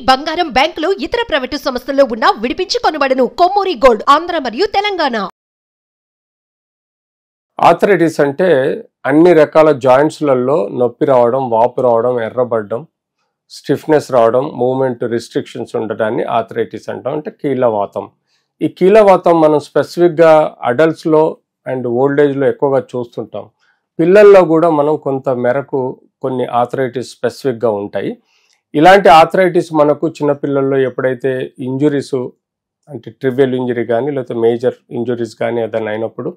బంగారం బ్యాంకులు ఇతర ప్రైవేటు సంస్థల్లో ఉన్న విడిపించి కొనబడును. కొమ్మూరి గోల్డ్ ఆంధ్ర మరియు తెలంగాణ. ఆర్థరైటిస్ అంటే అన్ని రకాల జాయింట్స్లలో నొప్పి రావడం, వాపు రావడం, ఎర్రబడడం, స్టిఫ్నెస్ రావడం, మూవ్మెంట్ రిస్ట్రిక్షన్స్ ఉండడాన్ని ఆర్థరైటిస్ అంటాం. అంటే కీళ్ళవాతం. ఈ కీళ్ళవాతం మనం స్పెసిఫిక్గా అడల్ట్స్లో అండ్ ఓల్డ్ ఏజ్లో ఎక్కువగా చూస్తుంటాం. పిల్లల్లో కూడా మనం కొంత మేరకు కొన్ని ఆర్థరైటిస్ స్పెసిఫిక్గా ఉంటాయి. ఇలాంటి ఆర్థరైటిస్ మనకు చిన్నపిల్లల్లో ఎప్పుడైతే ఇంజురీస్ అంటే ట్రివియల్ ఇంజరీ కానీ లేకపోతే మేజర్ ఇంజురీస్ కానీ ఏదైనా అయినప్పుడు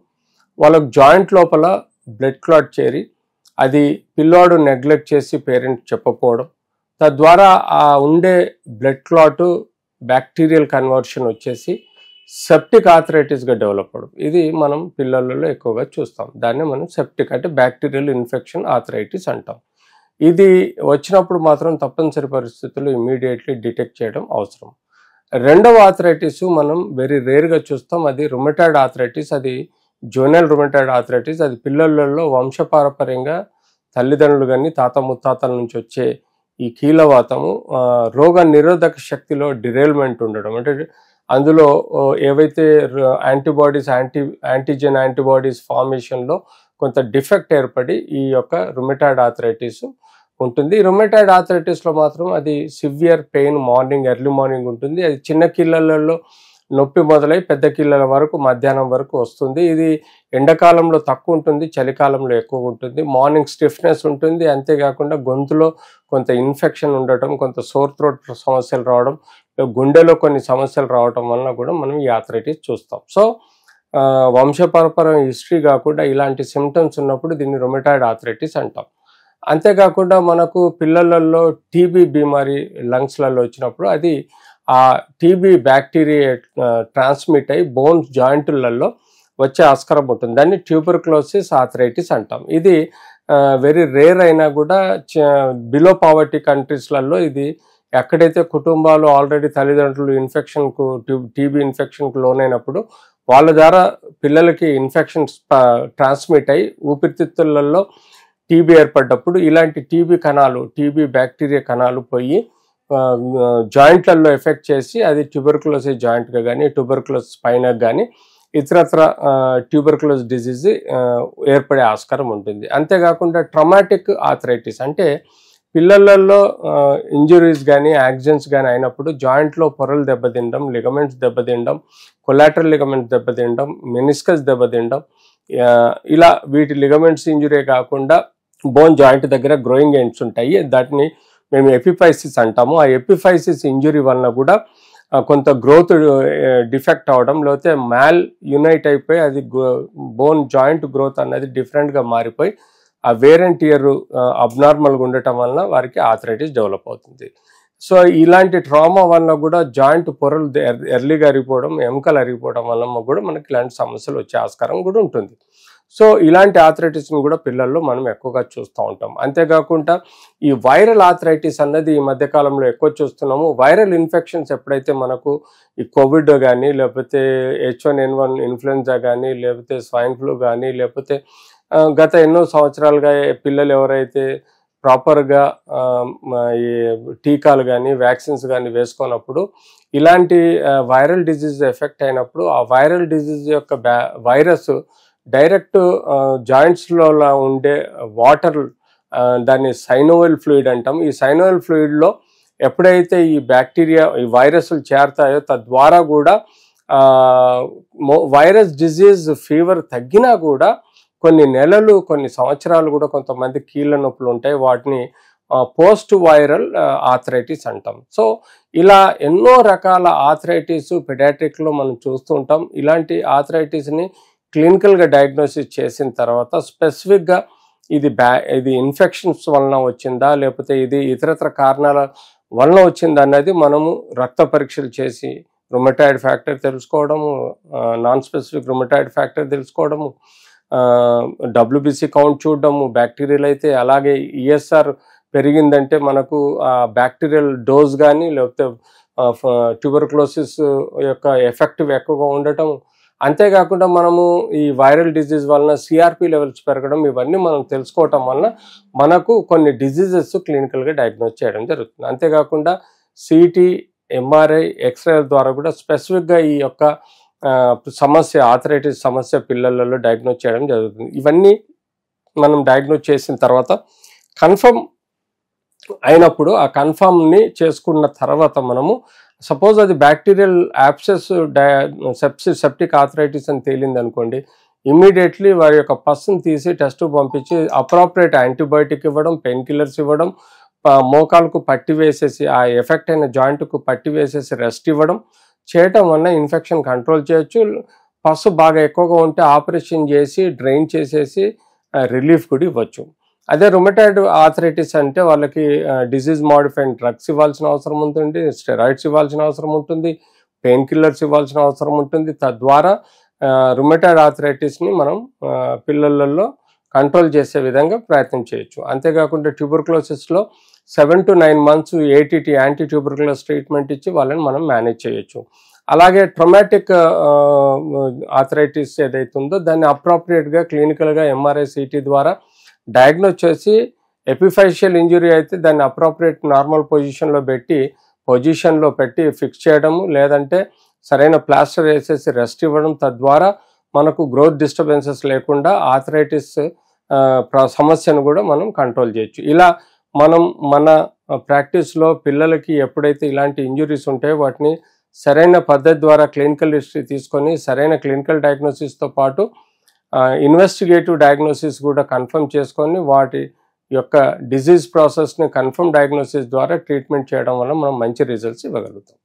వాళ్ళకు జాయింట్ లోపల బ్లడ్ క్లాట్ చేరి అది పిల్లోడు నెగ్లెక్ట్ చేసి పేరెంట్ చెప్పకపోవడం, తద్వారా ఆ ఉండే బ్లడ్ క్లాట్ బ్యాక్టీరియల్ కన్వర్షన్ వచ్చేసి సెప్టిక్ ఆర్థరైటిస్గా డెవలప్ అవడం. ఇది మనం పిల్లలలో ఎక్కువగా చూస్తాం. దాన్ని మనం సెప్టిక్ అంటే బ్యాక్టీరియల్ ఇన్ఫెక్షన్ ఆర్థరైటిస్ అంటాం. ఇది వచ్చినప్పుడు మాత్రం తప్పనిసరి పరిస్థితుల్లో ఇమీడియట్లీ డిటెక్ట్ చేయడం అవసరం. రెండవ ఆర్థరైటిస్ మనం వెరీ రేర్గా చూస్తాం. అది రుమటాయిడ్ ఆర్థరైటిస్. అది జోనల్ రుమటాయిడ్ ఆర్థరైటిస్. అది పిల్లలలో వంశపారపర్యంగా తల్లిదండ్రులు కానీ తాత ముత్తాతల నుంచి వచ్చే ఈ కీళ్ళవాతము రోగ నిరోధక శక్తిలో డిరేల్మెంట్ ఉండడం. అంటే అందులో ఏవైతే యాంటీజెన్ యాంటీబాడీస్ ఫార్మేషన్లో కొంత డిఫెక్ట్ ఏర్పడి ఈ యొక్క రుమటాయిడ్ ఆర్థరైటిస్ ఉంటుంది. ఈ రుమటాయిడ్ ఆర్థరైటిస్లో మాత్రం అది సివియర్ పెయిన్ ఎర్లీ మార్నింగ్ ఉంటుంది. అది చిన్న కీళ్ళలలో నొప్పి మొదలై పెద్ద కీళ్ళల వరకు మధ్యాహ్నం వరకు వస్తుంది. ఇది ఎండాకాలంలో తక్కువ ఉంటుంది, చలికాలంలో ఎక్కువ ఉంటుంది. మార్నింగ్ స్టిఫ్నెస్ ఉంటుంది. అంతేకాకుండా గొంతులో కొంత ఇన్ఫెక్షన్ ఉండటం, కొంత సోర్ థ్రోట్ సమస్యలు రావడం, గుండెలో కొన్ని సమస్యలు రావడం వలన కూడా మనం ఈ ఆర్థరైటిస్ చూస్తాం. సో వంశపారపర్యం హిస్టరీ కాకుండా ఇలాంటి సిమ్టమ్స్ ఉన్నప్పుడు దీన్ని రుమటాయిడ్ ఆర్థరైటిస్ అంటాం. అంతేకాకుండా మనకు పిల్లలలో టీబీ బీమారి లంగ్స్లలో వచ్చినప్పుడు అది ఆ టీబీ బ్యాక్టీరియా ట్రాన్స్మిట్ అయ్యి బోన్స్ జాయింట్లలో వచ్చే ఆస్కారం ఉంటుంది. దాన్ని ట్యూబర్క్లోసిస్ ఆర్థరైటిస్ అంటాం. ఇది వెరీ రేర్ అయినా కూడా బిలో పావర్టీ కంట్రీస్లలో ఇది ఎక్కడైతే కుటుంబాలు ఆల్రెడీ తల్లిదండ్రులు ఇన్ఫెక్షన్కు టీబీ ఇన్ఫెక్షన్కు లోనైనప్పుడు వాళ్ళ ద్వారా పిల్లలకి ఇన్ఫెక్షన్స్ ట్రాన్స్మిట్ అయ్యి ఊపిరితిత్తులలో టీబీ ఏర్పడ్డప్పుడు ఇలాంటి టీబీ బ్యాక్టీరియా కణాలు పోయి జాయింట్లలో ఎఫెక్ట్ చేసి అది ట్యూబర్క్లోసిస్ జాయింట్గా కానీ ట్యూబర్క్లోసిస్ స్పైన్కి కానీ ఇతరత్ర ట్యూబర్క్లోసిస్ డిజీజ్ ఏర్పడే ఆస్కారం ఉంటుంది. అంతేకాకుండా ట్రామాటిక్ ఆర్థరైటిస్ అంటే పిల్లలలో ఇంజురీస్ కానీ యాక్సిడెంట్స్ కానీ అయినప్పుడు జాయింట్లో పొరలు దెబ్బతినడం, లిగమెంట్స్ దెబ్బతినడం, కొలాటరల్ లిగమెంట్స్ దెబ్బతినడం, మెనిస్కస్ దెబ్బతినడం, ఇలా వీటి లిగమెంట్స్ ఇంజురీ కాకుండా బోన్ జాయింట్ దగ్గర గ్రోయింగ్ ఎండ్స్ ఉంటాయి. దాటిని మేము ఎపిఫైసిస్ అంటాము. ఆ ఎపిఫైసిస్ ఇంజురీ వలన కూడా కొంత గ్రోత్ డిఫెక్ట్ అవడం, లేకపోతే యునైట్ అయిపోయి అది బోన్ జాయింట్ గ్రోత్ అన్నది డిఫరెంట్గా మారిపోయి ఆ వేర్ అండ్ టియర్ అబ్నార్మల్గా ఉండటం వలన వారికి ఆర్థరైటిస్ డెవలప్ అవుతుంది. సో ఇలాంటి ట్రామా వలన కూడా జాయింట్ పొరలు ఎర్లీగా అరిగిపోవడం, ఎముకలు అరిగిపోవడం వలన కూడా మనకి ఇలాంటి సమస్యలు వచ్చే ఆస్కారం కూడా ఉంటుంది. సో ఇలాంటి ఆర్థరైటిస్ని కూడా పిల్లల్లో మనం ఎక్కువగా చూస్తూ ఉంటాం. అంతేకాకుండా ఈ వైరల్ ఆర్థరైటిస్ అన్నది ఈ మధ్యకాలంలో ఎక్కువ చూస్తున్నాము. వైరల్ ఇన్ఫెక్షన్స్ ఎప్పుడైతే మనకు ఈ కోవిడ్ కానీ లేకపోతే H1N1 ఇన్ఫ్లుయెన్జా కానీ లేకపోతే స్వైన్ ఫ్లూ కానీ లేకపోతే గత ఎన్నో సంవత్సరాలుగా పిల్లలు ఎవరైతే ప్రాపర్గా ఈ టీకాలు కానీ వ్యాక్సిన్స్ కానీ వేసుకున్నప్పుడు ఇలాంటి వైరల్ డిజీజ్ ఎఫెక్ట్ అయినప్పుడు ఆ వైరల్ డిజీజ్ యొక్క వైరస్ డైరెక్ట్ జాయింట్స్లో ఉండే వాటర్, దాన్ని సైనోవెల్ ఫ్లూయిడ్ అంటాం. ఈ సైనోవెల్ ఫ్లూయిడ్లో ఎప్పుడైతే ఈ బ్యాక్టీరియా ఈ వైరస్లు చేరతాయో తద్వారా కూడా వైరస్ డిజీజ్ ఫీవర్ తగ్గినా కూడా కొన్ని నెలలు కొన్ని సంవత్సరాలు కూడా కొంతమంది కీళ్ళ నొప్పులు ఉంటాయి. వాటిని పోస్ట్ వైరల్ ఆర్థరైటిస్ అంటాం. సో ఇలా ఎన్నో రకాల ఆర్థరైటిస్ పెడియాట్రిక్లో మనం చూస్తూ ఉంటాం. ఇలాంటి ఆర్థరైటిస్ని క్లినికల్గా డయాగ్నోసిస్ చేసిన తర్వాత స్పెసిఫిక్గా ఇది ఇన్ఫెక్షన్స్ వలన వచ్చిందా లేకపోతే ఇది ఇతరత్ర కారణాల వలన వచ్చిందా అన్నది మనము రక్త పరీక్షలు చేసి రుమటాయిడ్ ఫ్యాక్టర్ తెలుసుకోవడము, నాన్ స్పెసిఫిక్ రుమటాయిడ్ ఫ్యాక్టర్ తెలుసుకోవడము, WBC కౌంట్ చూడడము, బ్యాక్టీరియల్ అయితే అలాగే ESR పెరిగిందంటే మనకు బ్యాక్టీరియల్ డోస్ కానీ లేకపోతే ట్యూబర్క్లోసిస్ యొక్క ఎఫెక్టివ్ ఎక్కువగా ఉండటం, అంతేకాకుండా మనము ఈ వైరల్ డిజీజ్ వలన CRP లెవెల్స్ పెరగడం, ఇవన్నీ మనం తెలుసుకోవటం వలన మనకు కొన్ని డిజీజెస్ క్లినికల్గా డయాగ్నోస్ చేయడం జరుగుతుంది. అంతేకాకుండా సిటీ, ఎంఆర్ఐ, ఎక్స్రే ద్వారా కూడా స్పెసిఫిక్గా ఈ యొక్క సమస్య, ఆర్థరైటిస్ సమస్య పిల్లలలో డయాగ్నోస్ చేయడం జరుగుతుంది. ఇవన్నీ మనం డయాగ్నోస్ చేసిన తర్వాత కన్ఫర్మ్ అయినప్పుడు ఆ కన్ఫర్మ్ని చేసుకున్న తర్వాత మనము సపోజ్ అది బ్యాక్టీరియల్ యాబ్సెస్, సెప్టిక్ ఆర్థరైటిస్ అని తేలింది అనుకోండి, ఇమ్మీడియట్లీ వారి యొక్క పస్సును తీసి టెస్ట్ పంపించి అప్రాప్రియేట్ యాంటీబయాటిక్ ఇవ్వడం, పెయిన్ కిల్లర్స్ ఇవ్వడం, మోకాలకు పట్టి వేసేసి ఆ ఎఫెక్ట్ అయిన జాయింట్కు పట్టి వేసేసి రెస్ట్ ఇవ్వడం చేయటం వల్ల ఇన్ఫెక్షన్ కంట్రోల్ చేయొచ్చు. పస్సు బాగా ఎక్కువగా ఉంటే ఆపరేషన్ చేసి డ్రైన్ చేసేసి రిలీఫ్ కూడా ఇవ్వచ్చు. అదే రుమటాయిడ్ ఆర్థరైటిస్ అంటే వాళ్ళకి డిసీజ్ మాడిఫైయింగ్ డ్రగ్స్ ఇవ్వాల్సిన అవసరం ఉంటుంది, స్టెరాయిడ్స్ ఇవ్వాల్సిన అవసరం ఉంటుంది, పెయిన్ కిల్లర్స్ ఇవ్వాల్సిన అవసరం ఉంటుంది. తద్వారా రుమటాయిడ్ ఆర్థరైటిస్ని మనం పిల్లలలో కంట్రోల్ చేసే విధంగా ప్రయత్నం చేయొచ్చు. అంతేకాకుండా ట్యూబర్కులోసిస్లో 7 to 9 months ATT, anti tuberculous treatment ఇచ్చి వాళ్ళని మనం మేనేజ్ చేయొచ్చు. అలాగే ట్రొమాటిక్ ఆర్థరైటిస్ ఏదైతే ఉందో దాన్ని అప్రాప్రియేట్గా క్లినికల్గా ఎంఆర్ఐ, సిటీ ద్వారా డయాగ్నోస్ చేసి ఎపిఫైషియల్ ఇంజురీ అయితే దాన్ని అప్రాప్రియేట్ నార్మల్ పొజిషన్లో పెట్టి ఫిక్స్ చేయడము, లేదంటే సరైన ప్లాస్టర్ వేసేసి రెస్ట్ ఇవ్వడం. తద్వారా మనకు గ్రోత్ డిస్టర్బెన్సెస్ లేకుండా ఆర్థరైటిస్ సమస్యను కూడా మనం కంట్రోల్ చేయొచ్చు. ఇలా మనం మన ప్రాక్టీస్లో పిల్లలకి ఎప్పుడైతే ఇలాంటి ఇంజురీస్ ఉంటాయో వాటిని సరైన పద్ధతి ద్వారా క్లినికల్ హిస్టరీ తీసుకొని సరైన క్లినికల్ డయాగ్నోసిస్తో పాటు ఇన్వెస్టిగేటివ్ డయాగ్నోసిస్ కూడా కన్ఫర్మ్ చేసుకొని వాటి యొక్క డిజీజ్ ప్రాసెస్ని కన్ఫర్మ్ డయాగ్నోసిస్ ద్వారా ట్రీట్మెంట్ చేయడం వల్ల మనం మంచి రిజల్ట్స్ ఇవ్వగలుగుతాం.